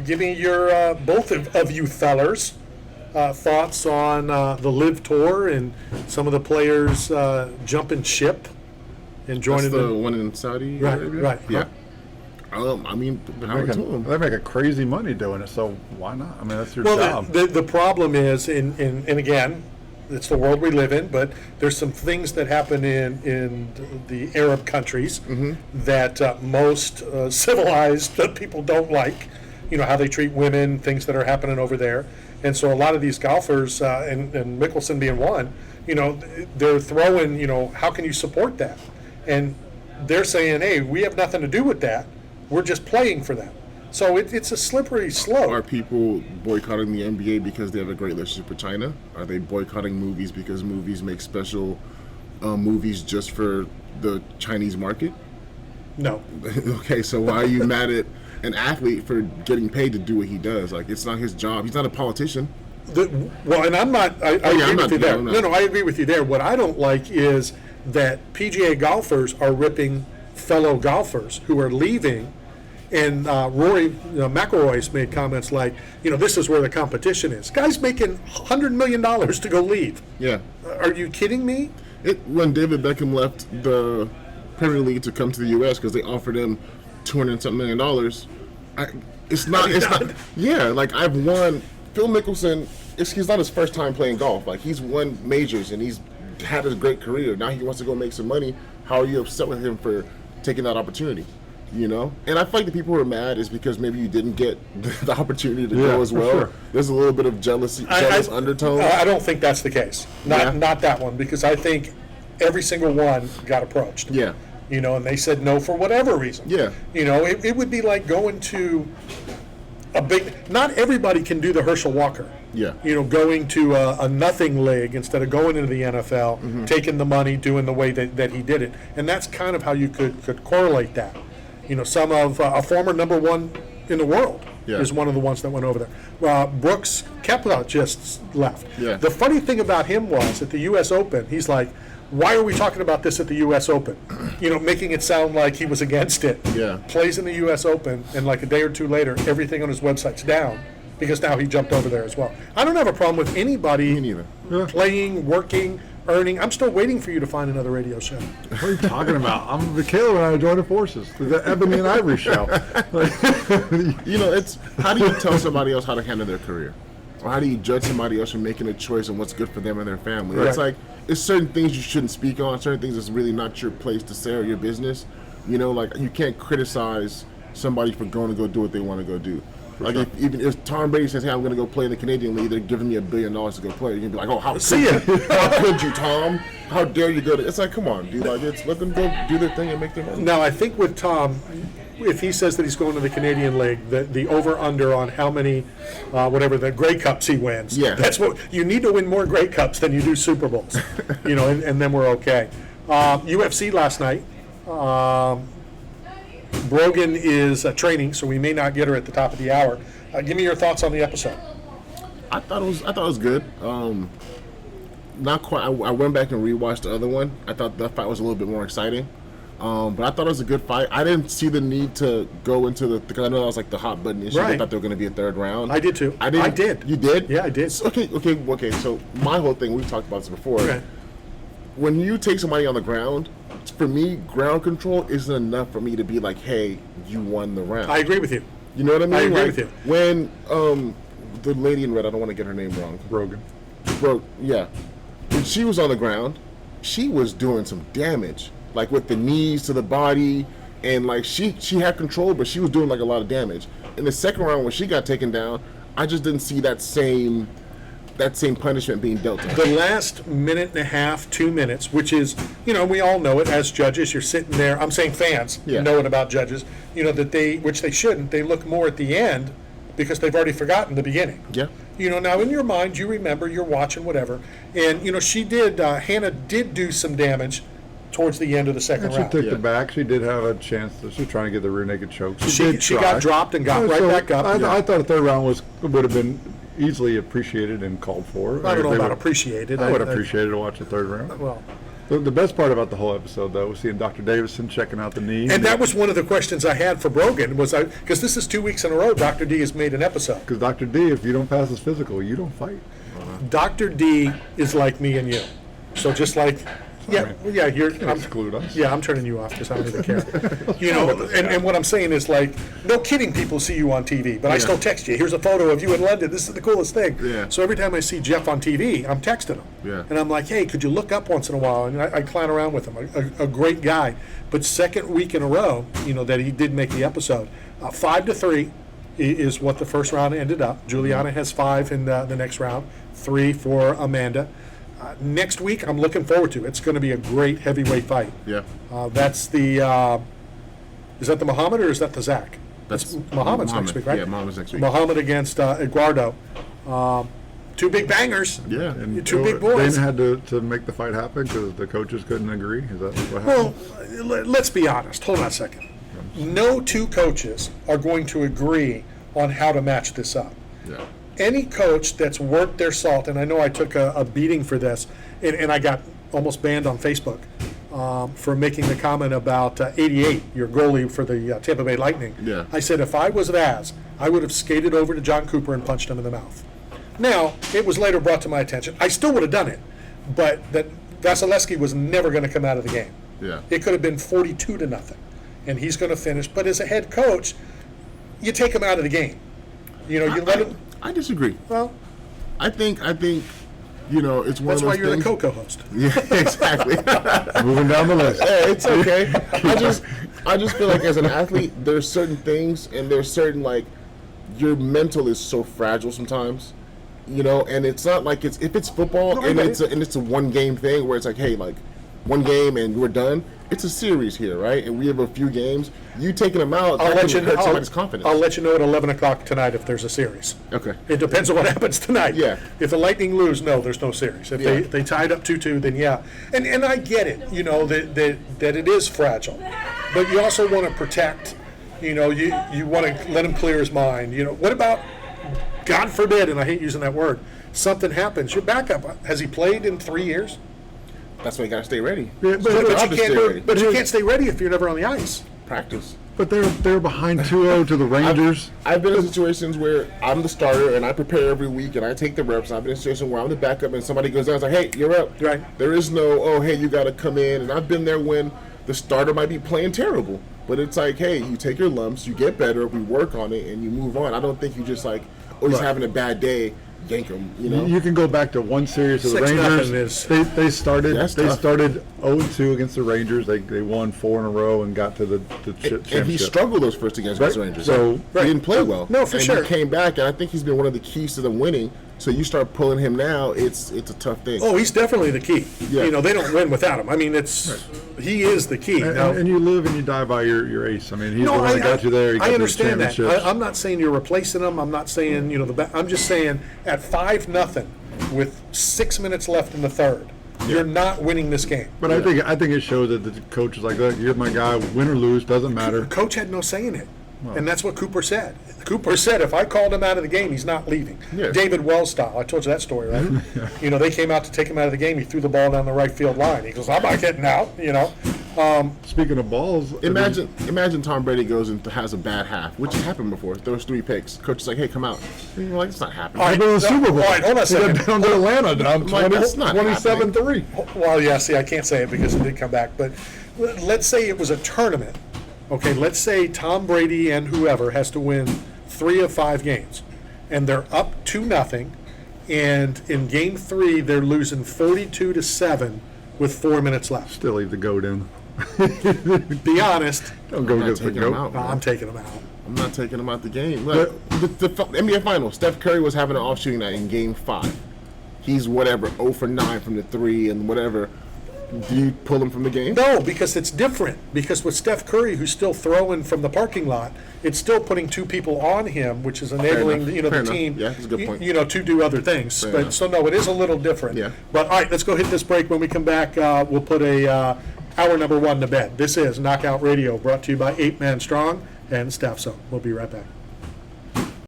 give me your both of you fellers thoughts on the LIV Tour and some of the players jumping ship and joining the one in Saudi Arabia? Right. Yeah. I mean, power to them. They're making crazy money doing it, so why not? I mean, that's your Well, job. the problem is, and again, it's the world we live in, but there's some things that happen in the Arab countries that most civilized people don't like. You know, how they treat women, things that are happening over there. And so a lot of these golfers, and Mickelson being one, you know, they're throwing, you know, how can you support that? And they're saying, hey, we have nothing to do with that. We're just playing for them. So it's a slippery slope. Are people boycotting the NBA because they have a great relationship with China? Are they boycotting movies because movies make special movies just for the Chinese market? No. Okay, so why are you mad at an athlete for getting paid to do what he does? Like, it's not his job. He's not a politician. Well, and I'm not. I agree with you there. No, I agree with you there. What I don't like is that PGA golfers are ripping fellow golfers who are leaving. And Rory McIlroy's made comments like, you know, this is where the competition is. Guy's making $100 million to go leave. Yeah. Are you kidding me? When David Beckham left the Premier League to come to the U.S. because they offered him $200-something million, it's not. Yeah, like I've won. Phil Mickelson, he's not his first time playing golf. Like, he's won majors and he's had a great career. Now he wants to go make some money. How are you upset with him for taking that opportunity? You know, and I feel like the people who are mad is because maybe you didn't get the opportunity to go as well. Sure. There's a little bit of jealous undertone. I don't think that's the case. Not that one, because I think every single one got approached. Yeah. You know, and they said no for whatever reason. Yeah. You know, it would be like going to a big. Not everybody can do the Herschel Walker. Yeah. You know, going to a nothing league instead of going into the NFL, taking the money, doing the way that he did it, and that's kind of how you could correlate that. You know, some of a former number one in the world is one of the ones that went over there. Brooks Koepka just left. Yeah. The funny thing about him was at the U.S. Open, he's like, why are we talking about this at the U.S. Open? You know, making it sound like he was against it. Yeah. Plays in the U.S. Open, and like a day or two later, everything on his website's down because now he jumped over there as well. I don't have a problem with anybody playing, working, earning. I'm still waiting for you to find another radio show. What are you talking about? Caleb and I are joining forces. The Ebony and Ivory show. You know, it's how do you tell somebody else how to handle their career? Or how do you judge somebody else for making a choice on what's good for them and their family? Right. It's like, it's certain things you shouldn't speak on, certain things that's really not your place to say or your business. You know, like, you can't criticize somebody for going to go do what they want to go do. Like, if Tom Brady says, hey, I'm going to go play in the Canadian League, they're giving me $1 billion to go play. You're going to be like, oh, how could you, Tom? How dare you go to... It's like, come on, dude. Like, let them go do their thing and make their money. Now, I think with Tom, if he says that he's going to the Canadian League, the over-under on how many, whatever, the Grey Cups he wins. Yeah. That's what... You need to win more Grey Cups than you do Super Bowls. You know, and then we're okay. UFC last night. Brogan is training, so we may not get her at the top of the hour. Give me your thoughts on the episode. I thought it was good. Not quite. I went back and rewatched the other one. I thought that fight was a little bit more exciting. But I thought it was a good fight. I didn't see the need to go into because I know that was like the hot button issue. Right. I thought they were going to be a third round. I did too. I did. You did? Yeah, I did. So, okay. So my whole thing, we've talked about this before. Okay. When you take somebody on the ground, for me, ground control isn't enough for me to be like, hey, you won the round. I agree with you. You know what I mean? I agree with you. When the lady in red, I don't want to get her name wrong. Rogan. Yeah. When she was on the ground, she was doing some damage, like with the knees to the body, and like she had control, but she was doing like a lot of damage. In the second round, when she got taken down, I just didn't see that same punishment being dealt to her. The last minute and a half, 2 minutes, which is, you know, we all know it as judges. You're sitting there. I'm saying fans know it about judges. You know that which they shouldn't. They look more at the end because they've already forgotten the beginning. Yeah. You know, now in your mind, you remember, you're watching whatever, and you know she did. Hannah did do some damage towards the end of the second round. She took it back. She did have a chance. She was trying to get the rear naked choke. She got dropped and got back up. I thought the third round would have been easily appreciated and called for. I don't know about appreciated. I would appreciate it to watch the third round. Well, The best part about the whole episode, though, was seeing Dr. Davidson checking out the knee. And that was one of the questions I had for Brogan, was because this is 2 weeks in a row Dr. D has made an episode. Because Dr. D, if you don't pass his physical, you don't fight. Dr. D is like me and you. So just like, Exclude us. I'm turning you off because I don't even care. You know, and what I'm saying is, like, no kidding, people see you on TV, but I still text you. Here's a photo of you in London. This is the coolest thing. Yeah. So every time I see Jeff on TV, I'm texting him. Yeah. And I'm like, hey, could you look up once in a while? And I clown around with him. A great guy. But second week in a row, you know, that he did make the episode. 5-3 is what the first round ended up. Julianna has 5 in the next round, 3 for Amanda. Next week, I'm looking forward to. It's going to be a great heavyweight fight. Yeah. That's the. Is that the Muhammad or is that the Zach? That's Muhammad's next week, right? Yeah, Muhammad's next week. Muhammad against Eduardo. 2 big bangers. Yeah. And 2 big boys. Dana had to make the fight happen because the coaches couldn't agree. Is that what Well, happened? let's be honest. Hold on a second. No 2 coaches are going to agree on how to match this up. Yeah. Any coach that's worked their salt, and I know I took a beating for this, and I got almost banned on Facebook for making the comment about 88, your goalie for the Tampa Bay Lightning. Yeah. I said if I was Vaz, I would have skated over to John Cooper and punched him in the mouth. Now, it was later brought to my attention. I still would have done it, but that Vasilevsky was never going to come out of the game. Yeah. It could have been 42-0, and he's going to finish. But as a head coach, you take him out of the game. You know, you let him. I disagree. Well, I think, you know, it's one that's of why those you're things. the co-host. Yeah, exactly. Moving down the list. Yeah, it's okay. I just feel like as an athlete, there's certain things and there's certain, like, your mental is so fragile sometimes, you know, and it's not like if it's football No, and I it's a one game thing where it's like, hey, like, one game and we're done. It's a series here, right? And we have a few games. You taking them out, I'll that let can you hurt know. somebody's confidence. I'll let you know at 11 o'clock tonight if there's a series. Okay. It depends on what happens tonight. Yeah. If the Lightning lose, no, there's no series. If Yeah. they tied up 2-2, then yeah. And I get it, you know, that it is fragile. But you also want to protect, you know, you want to let him clear his mind. You know, what about, God forbid, and I hate using that word, something happens. Your backup, has he played in 3 years? That's why you got to stay ready. Yeah, It's your job to stay ready. But you can't stay ready if you're never on the ice. Practice. But they're behind 2-0 to the Rangers. I've been in situations where I'm the starter and I prepare every week and I take the reps. I've been in situations where I'm the backup and somebody goes down and it's like, hey, you're up. Right. There is no, oh, hey, you got to come in. And I've been there when the starter might be playing terrible. But it's like, hey, you take your lumps, you get better, we work on it, and you move on. I don't think you just like, oh, he's Right. having a bad day, yank him, you know? You can go back to one series of the 6-0 Rangers. is- They started That's they tough. started 0-2 against the Rangers. They won 4 in a row and got to the championship. And he struggled those first against Right. the Rangers. So- he didn't play well. No, for and sure. he came back, and I think he's been one of the keys to them winning. So you start pulling him now, it's a tough thing. Oh, he's definitely the key. Yeah. You know, they don't win without him. I mean, he is the key. And, Now, and you live and you die by your ace. I mean, he's the one that got you there. He got I you the understand that. championships. I'm not saying you're replacing him. I'm not saying, you know, I'm just saying at 5-0 with 6 minutes left in the third, you're not winning this game. But I think it shows that the coach is like, look, you're my guy. Win or lose, doesn't matter. Coach had no say in it. And that's what Cooper said. Cooper said, if I called him out of the game, he's not leaving. Yeah. David Wells style. I told you that story, right? You know, they came out to take him out of the game. He threw the ball down the right field line. He goes, I'm not getting out, you know. Speaking of balls, Imagine Tom Brady goes and has a bad half, which has happened before. Throws 3 picks. Coach is like, hey, come out. And you're like, it's not happening. All right, They've been in the Super Bowl. All right, hold on a They got second. down to Atlanta down Like, that's not 27-3. Well, yeah, see, I can't say it because it did come back. But let's say it was a tournament. Okay, let's say Tom Brady and whoever has to win 3 of 5 games. And they're up 2-0. And in game 3, they're losing 42-7 with 4 minutes left. Still leave the goat in. Be honest, Don't go I'm not against the taking him goat. out. no, I'm taking them out. I'm not taking him out the game. Like, the NBA Finals, Steph Curry was having an off shooting night in Game 5. He's whatever, 0 for 9 from the 3 and whatever. Do you pull him from the game? No, because it's different. Because with Steph Curry, who's still throwing from the parking lot, it's still putting 2 people on him, which is enabling enough. you know Fair the enough. team Yeah, that's a good point. you know to do other things. Fair But enough. so no, it is a little different. Yeah. But all right, let's go hit this break. When we come back, we'll put a hour number 1 to bed. This is Knockout Radio, brought to you by 8 Man Strong and Staff Zone. We'll be right back.